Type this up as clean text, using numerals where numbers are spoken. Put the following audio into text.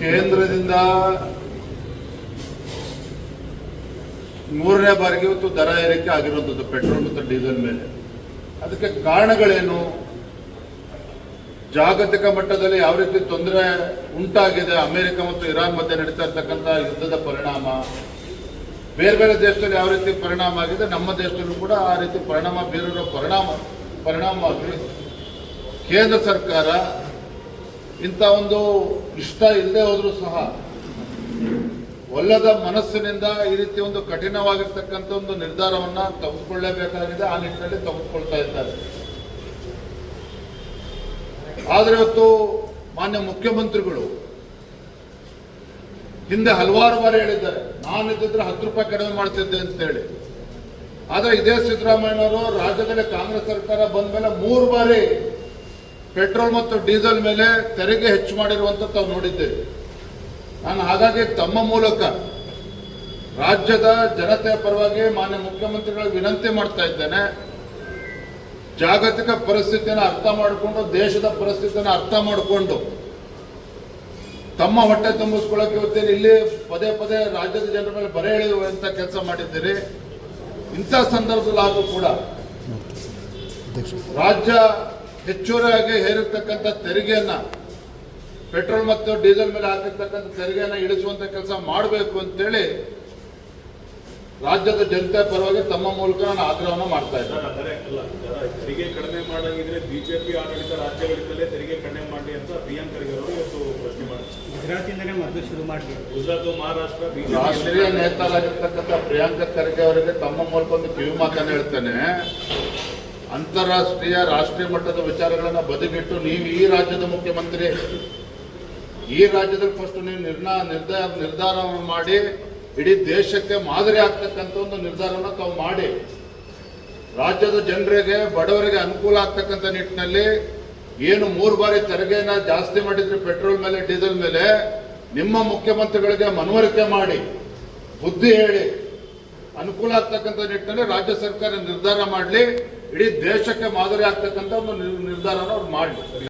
ಕೇಂದ್ರದಿಂದ ಮೂರನೇ ಬಾರಿಗೆ ಇವತ್ತು ದರ ಏರಿಕೆ ಆಗಿರುವಂಥದ್ದು ಪೆಟ್ರೋಲ್ ಮತ್ತು ಡೀಸೆಲ್ ಮೇಲೆ. ಅದಕ್ಕೆ ಕಾರಣಗಳೇನು, ಜಾಗತಿಕ ಮಟ್ಟದಲ್ಲಿ ಯಾವ ರೀತಿ ತೊಂದರೆ ಉಂಟಾಗಿದೆ, ಅಮೆರಿಕ ಮತ್ತು ಇರಾನ್ ಮಧ್ಯೆ ನಡೀತಾ ಇರ್ತಕ್ಕಂಥ ಯುದ್ಧದ ಪರಿಣಾಮ, ಬೇರೆ ಬೇರೆ ದೇಶದಲ್ಲಿ ಯಾವ ರೀತಿ ಪರಿಣಾಮ ಆಗಿದೆ, ನಮ್ಮ ದೇಶದಲ್ಲೂ ಕೂಡ ಆ ರೀತಿ ಪರಿಣಾಮ ಬೀರಿರೋ ಪರಿಣಾಮವಾಗಿ ಕೇಂದ್ರ ಸರ್ಕಾರ ಇಂಥ ಒಂದು ಇಷ್ಟ ಇಲ್ಲದೆ ಹೋದರೂ ಸಹ ಒಲ್ಲದ ಮನಸ್ಸಿನಿಂದ ಈ ರೀತಿ ಒಂದು ಕಠಿಣವಾಗಿರ್ತಕ್ಕಂಥ ಒಂದು ನಿರ್ಧಾರವನ್ನು ತೆಗೆದುಕೊಳ್ಳಲೇಬೇಕಾಗಿದೆ. ಆ ನಿಟ್ಟಿನಲ್ಲಿ ತೆಗೆದುಕೊಳ್ತಾ ಇದ್ದಾರೆ. ಆದರೆ ಇವತ್ತು ಮಾನ್ಯ ಮುಖ್ಯಮಂತ್ರಿಗಳು ಹಿಂದೆ ಹಲವಾರು ಬಾರಿ ಹೇಳಿದ್ದಾರೆ, ನಾನಿದ್ದಿದ್ರೆ 10 ರೂಪಾಯಿ ಕಡಿಮೆ ಮಾಡ್ತಿದ್ದೆ ಅಂತ ಹೇಳಿ. ಆದರೆ ಇದೇ ಸಿದ್ದರಾಮಯ್ಯನವರು ರಾಜ್ಯದಲ್ಲಿ ಕಾಂಗ್ರೆಸ್ ಸರ್ಕಾರ ಬಂದ ಮೇಲೆ 3 ಬಾರಿ ಪೆಟ್ರೋಲ್ ಮತ್ತು ಡೀಸೆಲ್ ಮೇಲೆ ತೆರಿಗೆ ಹೆಚ್ಚು ಮಾಡಿರುವಂಥದ್ದು ತಾವು ನೋಡಿದ್ದೇವೆ. ನಾನು ಹಾಗಾಗಿ ತಮ್ಮ ಮೂಲಕ ರಾಜ್ಯದ ಜನತೆಯ ಪರವಾಗಿ ಮಾನ್ಯ ಮುಖ್ಯಮಂತ್ರಿಗಳಿಗೆ ವಿನಂತಿ ಮಾಡ್ತಾ ಇದ್ದೇನೆ, ಜಾಗತಿಕ ಪರಿಸ್ಥಿತಿಯನ್ನು ಅರ್ಥ ಮಾಡಿಕೊಂಡು, ದೇಶದ ಪರಿಸ್ಥಿತಿಯನ್ನು ಅರ್ಥ ಮಾಡಿಕೊಂಡು ತಮ್ಮ ಹೊಟ್ಟೆ ತುಂಬಿಸ್ಕೊಳ್ಳೋಕೆ ಇವತ್ತೇನು ಇಲ್ಲಿ ಪದೇ ಪದೇ ರಾಜ್ಯದ ಜನರ ಮೇಲೆ ಬರೆ ಎಳೆಯುವಂಥ ಕೆಲಸ ಮಾಡಿದ್ದೀರಿ. ಇಂಥ ಸಂದರ್ಭದಲ್ಲಾದರೂ ಕೂಡ ರಾಜ್ಯ ಹೆಚ್ಚುವರಿಯಾಗಿ ಹೇರಿರ್ತಕ್ಕಂಥ ತೆರಿಗೆಯನ್ನ, ಪೆಟ್ರೋಲ್ ಮತ್ತು ಡೀಸೆಲ್ ಮೇಲೆ ಹಾಕಿರ್ತಕ್ಕಂಥ ತೆರಿಗೆಯನ್ನ ಇಳಿಸುವಂತ ಕೆಲಸ ಮಾಡಬೇಕು ಅಂತೇಳಿ ರಾಜ್ಯದ ಜನತೆ ಪರವಾಗಿ ತಮ್ಮ ಮೂಲಕ ನಾನು ಆಗ್ರಹವನ್ನು ಮಾಡ್ತಾ ಇದ್ದೇನೆ. ತೆರಿಗೆ ಕಡಿಮೆ ಮಾಡಾಗಿದ್ರೆ ಬಿಜೆಪಿ ಆಡಳಿತ ರಾಜ್ಯಗಳಿಂದಲೇ ತೆರಿಗೆ ಕಡಿಮೆ ಮಾಡಿ ಅಂತ ಪ್ರಿಯಾಂಕ್ ಖರ್ಗೆ ಅವರು ಇವತ್ತು ಪ್ರಶ್ನೆ ಮಾಡಿದ್ದಾರೆ. ಗುಜರಾತಿಂದಲೇ ಮೊದಲು ಶುರು ಮಾಡಿ, ಗುಜರಾತ್, ಮಹಾರಾಷ್ಟ್ರ ರಾಷ್ಟ್ರೀಯ ನೇತಾರಾಗಿರ್ತಕ್ಕಂಥ ಪ್ರಿಯಾಂಕ್ ಖರ್ಗೆ ಅವರಿಗೆ ತಮ್ಮ ಮೂಲಕ ಒಂದು ಕಿವಿ ಮಾತನ್ನು ಹೇಳ್ತೇನೆ. ಅಂತಾರಾಷ್ಟ್ರೀಯ ರಾಷ್ಟ್ರೀಯ ಮಟ್ಟದ ವಿಚಾರಗಳನ್ನ ಬದಿಗಿಟ್ಟು ನೀವು ಈ ರಾಜ್ಯದ ಮುಖ್ಯಮಂತ್ರಿ, ಈ ರಾಜ್ಯದಲ್ಲಿ ಫಸ್ಟ್ ನೀವು ನಿರ್ಧಾರವನ್ನು ಮಾಡಿ ಇಡೀ ದೇಶಕ್ಕೆ ಮಾದರಿ ಆಗ್ತಕ್ಕಂಥ ಒಂದು ನಿರ್ಧಾರವನ್ನು ತಾವು ಮಾಡಿ ರಾಜ್ಯದ ಜನರಿಗೆ, ಬಡವರಿಗೆ ಅನುಕೂಲ ಆಗ್ತಕ್ಕಂಥ ನಿಟ್ಟಿನಲ್ಲಿ ಏನು 3 ಬಾರಿ ತೆರಿಗೆನ ಜಾಸ್ತಿ ಮಾಡಿದ್ರಿ ಪೆಟ್ರೋಲ್ ಮೇಲೆ, ಡೀಸೆಲ್ ಮೇಲೆ, ನಿಮ್ಮ ಮುಖ್ಯಮಂತ್ರಿಗಳಿಗೆ ಮನವರಿಕೆ ಮಾಡಿ ಬುದ್ಧಿ ಹೇಳಿ ಅನುಕೂಲ ಆಗ್ತಕ್ಕಂಥ ನಿಟ್ಟಿನಲ್ಲಿ ರಾಜ್ಯ ಸರ್ಕಾರ ನಿರ್ಧಾರ ಮಾಡಲಿ, ಇಡೀ ದೇಶಕ್ಕೆ ಮಾದರಿ ಆಗ್ತಕ್ಕಂಥ ಒಂದು ನಿರ್ಧಾರನ ಅವ್ರು ಮಾಡಲಿ.